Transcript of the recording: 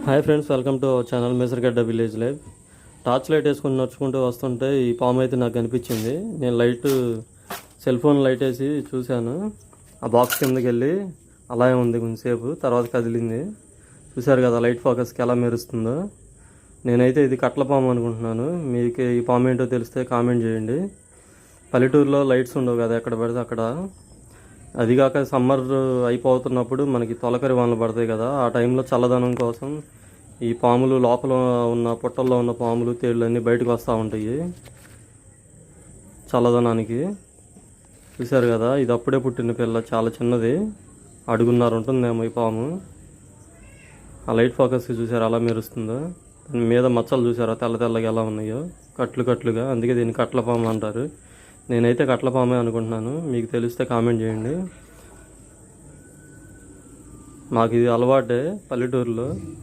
Hi friends, welcome to our channel Mesargadda village life. Torch light వేసుకుని నడుచుకుంటూ వస్తుంటే ఈ పాము అయితే నాకు కనిపించింది. నేను సెల్ ఫోన్ లైట్ వేసి చూశాను. ఆ బాక్స్ కిందకి వెళ్ళి అలాగే ఉంది కొంచెంసేపు, తర్వాత కదిలింది. చూశారు కదా లైట్ ఫోకస్కి ఎలా మెరుస్తుందో. నేనైతే ఇది కట్ల పాము అనుకుంటున్నాను. మీకు ఈ పాము ఏంటో తెలిస్తే కామెంట్ చేయండి. పల్లెటూరులో లైట్స్ ఉండవు కదా ఎక్కడ పడితే అక్కడ. అదిగాక సమ్మర్ అయిపోతున్నప్పుడు మనకి తొలకరి వానలు పడతాయి కదా, ఆ టైంలో చల్లదనం కోసం ఈ పాములు లోపల ఉన్న పుట్టల్లో ఉన్న పాములు తేళ్ళు అన్నీ బయటకు వస్తూ ఉంటాయి చల్లదనానికి. చూశారు కదా, ఇది అప్పుడే పుట్టిన పిల్ల, చాలా చిన్నది, అడుగున్నర ఉంటుందేమో ఈ పాము. ఆ లైట్ ఫోకస్కి చూసారు అలా మెరుస్తుందో. దాని మీద మచ్చలు చూసారా తెల్ల తెల్లగా ఎలా ఉన్నాయో, కట్లు కట్లుగా. అందుకే దీన్ని కట్ల పాము అంటారు. నేనైతే కట్ల పామే అనుకుంటున్నాను. మీకు తెలిస్తే కామెంట్ చేయండి. మాకు ఇది అలవాటే పల్లెటూరులో.